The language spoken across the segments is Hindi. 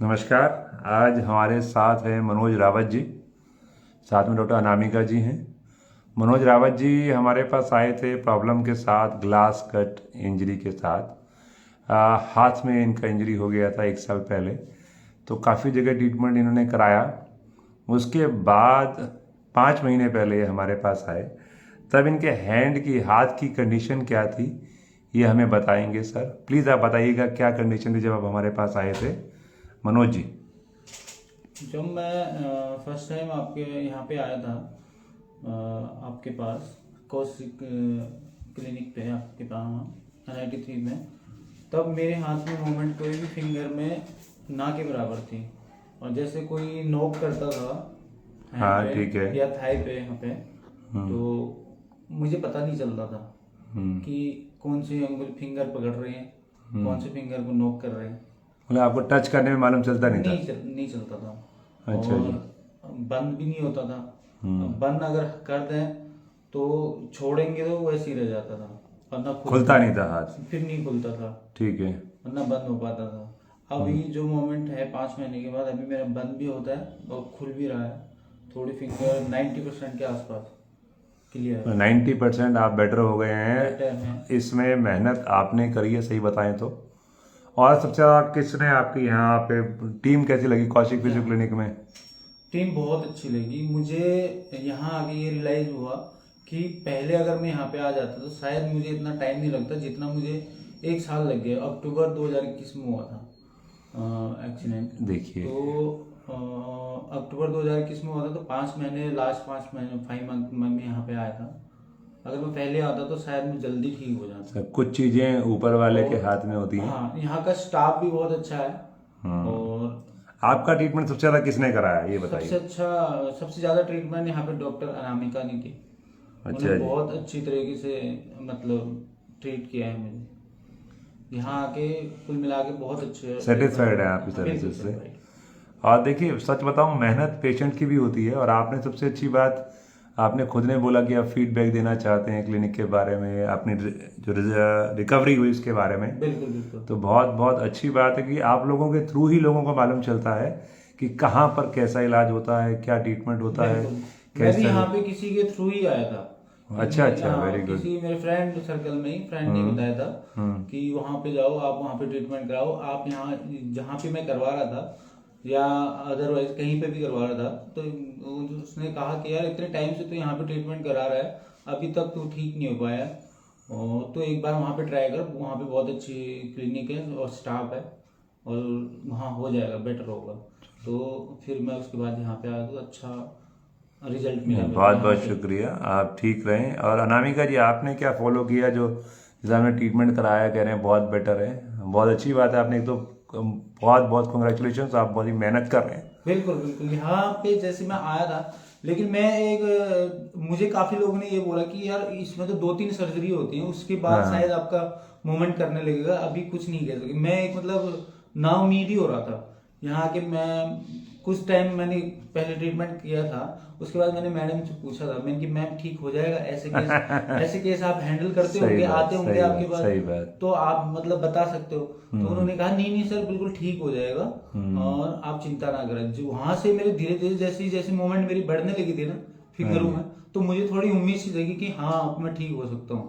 नमस्कार। आज हमारे साथ हैं मनोज रावत जी, साथ में डॉक्टर अनामिका जी हैं। मनोज रावत जी हमारे पास आए थे प्रॉब्लम के साथ, ग्लास कट इंजरी के साथ। हाथ में इनका इंजरी हो गया था 1 साल पहले, तो काफ़ी जगह ट्रीटमेंट इन्होंने कराया। उसके बाद 5 महीने पहले ये हमारे पास आए, तब इनके हैंड की, हाथ की कंडीशन क्या थी ये हमें बताएंगे। सर प्लीज़ आप बताइएगा क्या कंडीशन थी जब आप हमारे पास आए थे, मनोज जी। जब मैं फर्स्ट टाइम आपके यहाँ पे आया था, आपके पास कौशिक क्लिनिक पे, आपके पास NIT 3 में, तब मेरे हाथ में मूवमेंट कोई भी फिंगर में ना के बराबर थी। और जैसे कोई नोक करता था हैंड हाँ पे ठीक है। या थाई पे, यहाँ पे, तो मुझे पता नहीं चलता था कि कौन सी अंगुल फिंगर पकड़ रहे हैं, कौन से फिंगर को नोक कर रहे हैं। मतलब आपको टच करने में मालूम चलता नहीं था? नहीं चलता था। अच्छा जी। और बंद भी नहीं होता था। बंद अगर कर दें तो छोड़ेंगे तो वैसे ही रह जाता था, और ना खुलता नहीं था हाथ? फिर नहीं खुलता था, ठीक है। और ना बंद हो पाता था। अभी जो मोमेंट है 5 महीने के बाद, अभी मेरा बंद भी होता है और खुल भी रहा है। थोड़ी फिंगर 90% के आसपास क्लियर है। 90% आप बेटर हो गए बेटर हैं। है। इसमें मेहनत आपने करी है, सही बताएं तो। और सबसे ज़्यादा किसने आपकी यहाँ पे टीम कैसी लगी कौशिक फिजियो क्लिनिक में? टीम बहुत अच्छी लगी मुझे। यहाँ आके ये रियलाइज हुआ कि पहले अगर मैं यहाँ पे आ जाता तो शायद मुझे इतना टाइम नहीं लगता जितना मुझे 1 साल लग गया। अक्टूबर 2021 में हुआ था एक्सीडेंट। देखिए, तो अक्टूबर 2021 में हुआ था, तो 5 महीने, लास्ट 5 महीने, 5 मंथ में मैं यहाँ पे आया था। अगर मैं पहले आता तो शायद मैं जल्दी ठीक हो जाता। सब कुछ चीज़ें ऊपर वाले के और हाथ में होती हैं। हाँ, यहाँ का स्टाफ भी बहुत अच्छा है। और आपका ट्रीटमेंट सबसे ज़्यादा किसने कराया ये सबसे बताइए? अच्छा, सबसे ज़्यादा ट्रीटमेंट यहाँ पे डॉक्टर अनामिका ने की। अच्छा उन्होंने जी। बहुत अच्छी तरीके से मतलब ट्रीट किया है मुझे। यहाँ आके कुल मिला के बहुत अच्छे सेटिस्फाइड है आपकी बिल्कुल सर्विसेज से? satisfied। और देखिए, सच बताऊं, मेहनत पेशेंट की भी होती है। और आपने सबसे अच्छी बात, आपने खुद ने बोला कि आप फीडबैक देना चाहते हैं क्लिनिक के बारे में, अपनी जो रिकवरी हुई उसके बारे में। बिल्कुल बिल्कुल। तो बहुत बहुत अच्छी बात है कि आप लोगों के थ्रू ही लोगों को मालूम चलता है कि कहाँ पर कैसा इलाज होता है, क्या ट्रीटमेंट होता है, बिल्कुल, मैं भी कैसे। यहाँ पे किसी के थ्रू ही आया था। अच्छा अच्छा, हाँ, वेरी गुड। किसी मेरे फ्रेंड सर्कल में ही फ्रेंड ने बताया था कि वहाँ पे जाओ, आप वहाँ पे ट्रीटमेंट कराओ। आप यहाँ जहाँ पे मैं करवा रहा था या अदरवाइज कहीं पे भी करवा रहा था, तो उसने कहा कि यार इतने टाइम से तो यहाँ पे ट्रीटमेंट करा रहा है, अभी तक तो ठीक नहीं हो पाया। और तो एक बार वहाँ पे ट्राई कर, वहाँ पे बहुत अच्छी क्लिनिक है और स्टाफ है, और वहाँ हो जाएगा, बेटर होगा। तो फिर मैं उसके बाद यहाँ पे आया तो अच्छा रिजल्ट मिला मेरे को बहुत यहाँ बहुत पे। शुक्रिया, आप ठीक रहें। और अनामिका जी, आपने क्या फॉलो किया? जो जैसे आपने ट्रीटमेंट कराया, कह रहे हैं बहुत बेटर है, बहुत अच्छी बात है। आपने एक तो बहुत बहुत कॉन्ग्रेचुलेशन, आप बहुत ही मेहनत कर रहे हैं। बिल्कुल बिल्कुल। यहाँ पे जैसे मैं आया था, लेकिन मैं मुझे काफी लोगों ने ये बोला कि यार इसमें तो 2-3 सर्जरी होती है, उसके बाद हाँ शायद आपका मूवमेंट करने लगेगा, अभी कुछ नहीं कह सके। मैं एक मतलब नाउमीद ही हो रहा था। यहाँ आके मैं कुछ टाइम मैंने पहले ट्रीटमेंट किया था, उसके बाद मैंने मैडम से पूछा था, मैंने कि मैम ठीक हो जाएगा ऐसे केस? ऐसे केस आप हैंडल करते सही होंगे, बात, आते होंगे सही आपके बात, पास, सही बात। तो आप मतलब बता सकते हो। तो उन्होंने कहा नहीं नहीं सर, बिल्कुल ठीक हो जाएगा, और आप चिंता ना करें। जो वहां से मेरे धीरे धीरे जैसे जैसे मूवमेंट मेरी बढ़ने लगी थी ना फिंगरों में, तो मुझे थोड़ी उम्मीद सी लगी कि हाँ अब मैं ठीक हो सकता हूँ।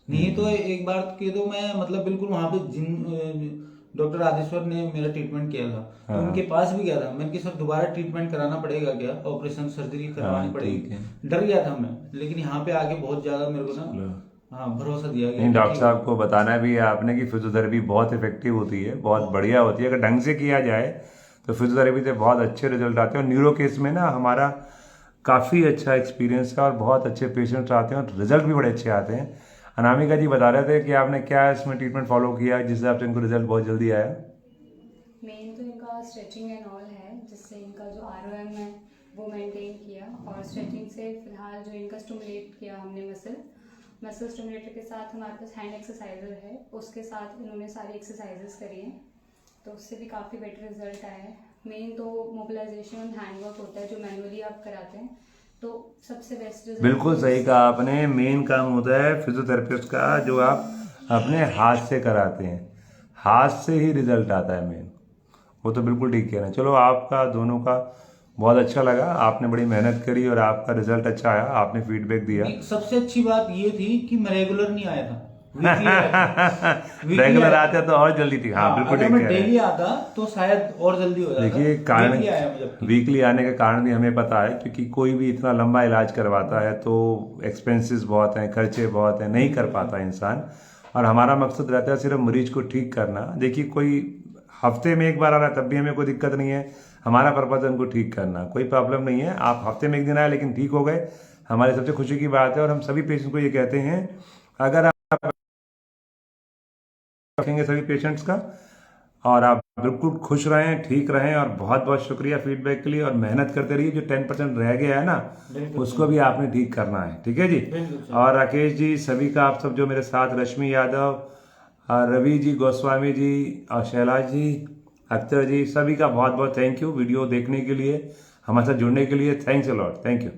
नहीं तो एक बार के तो मैं मतलब बिल्कुल वहां पे जिन डॉक्टर आदेश्वर ने मेरा ट्रीटमेंट किया था, तो उनके पास भी गया था। मैंने कि सर दोबारा ट्रीटमेंट कराना पड़ेगा क्या, ऑपरेशन सर्जरी करवानी हाँ ठीक है। पड़ेगी? डर गया था मैं, लेकिन यहाँ पे आके बहुत ज्यादा मेरे को ना, हाँ, भरोसा दिया गया नहीं, कि डॉक्टर ठीक साहब हो। को बताना भी है आपने कि फिजियोथेरेपी बहुत इफेक्टिव होती है, बहुत बढ़िया होती है। अगर ढंग से किया जाए तो फिजियोथेरेपी से बहुत अच्छे रिजल्ट आते हैं। और न्यूरो केस में ना हमारा काफ़ी अच्छा एक्सपीरियंस है, और बहुत अच्छे पेशेंट्स आते हैं और रिजल्ट भी बड़े अच्छे आते हैं। अनामिका जी बता रहे थे कि आपने क्या इसमें ट्रीटमेंट फॉलो किया जिस हिसाब से इनको रिजल्ट बहुत जल्दी आया? मेन तो इनका स्ट्रेचिंग एंड ऑल है, जिससे इनका जो ROM है वो मेंटेन किया। और स्ट्रेचिंग से फिलहाल जो इनका स्टिमुलेट किया हमने मसल स्टिमुलेटर के साथ हमारे पास हैंड एक्सरसाइजर है, उसके साथ इन्होंने सारी एक्सरसाइजेस करी हैं, तो उससे भी काफ़ी बेटर रिजल्ट आया है। मेन तो मोबिलाइजेशन और हैंड वर्क होता है जो मैनुअली आप कराते हैं, तो सबसे बेस्ट रिजल्ट। बिल्कुल सही कहा आपने। मेन काम होता है फिजियोथेरेपिस्ट का, जो आप अपने हाथ से कराते हैं, हाथ से ही रिजल्ट आता है मेन। वो तो बिल्कुल ठीक कह रहे हैं। चलो आपका दोनों का बहुत अच्छा लगा, आपने बड़ी मेहनत करी और आपका रिजल्ट अच्छा आया, आपने फीडबैक दिया। सबसे अच्छी बात ये थी कि मैं रेगुलर नहीं आया था, वीकली आया था। रेगुलर आते तो और जल्दी थी। हाँ बिल्कुल अगर ठीक मैं कह रहे हैं। डेली आता तो शायद और जल्दी हो जाता। देखिए कारण, वीकली आया मैं जबकि। वीकली आने का कारण भी हमें पता है, क्योंकि कोई भी इतना लंबा इलाज करवाता है तो एक्सपेंसेस बहुत हैं, खर्चे बहुत हैं, नहीं कर पाता इंसान। और हमारा मकसद रहता है सिर्फ मरीज को ठीक करना। देखिए कोई हफ्ते में एक बार आ रहा है तब भी हमें कोई दिक्कत नहीं है, हमारा पर्पज है उनको ठीक करना, कोई प्रॉब्लम नहीं है। आप हफ्ते में एक दिन आए लेकिन ठीक हो गए, हमारे सबसे खुशी की बात है। और हम सभी पेशेंट को ये कहते हैं, अगर आप रखेंगे सभी पेशेंट्स का और आप बिल्कुल खुश रहें, ठीक रहें। और बहुत बहुत शुक्रिया फीडबैक के लिए, और मेहनत करते रहिए। जो 10% रह गया है ना, उसको भी आपने ठीक करना है, ठीक है जी। और राकेश जी, सभी का, आप सब जो मेरे साथ, रश्मि यादव, रवि जी, गोस्वामी जी और शैलाज जी, अख्तर जी, सभी का बहुत बहुत थैंक यू वीडियो देखने के लिए, हमारे साथ जुड़ने के लिए। Thanks a lot, thank you.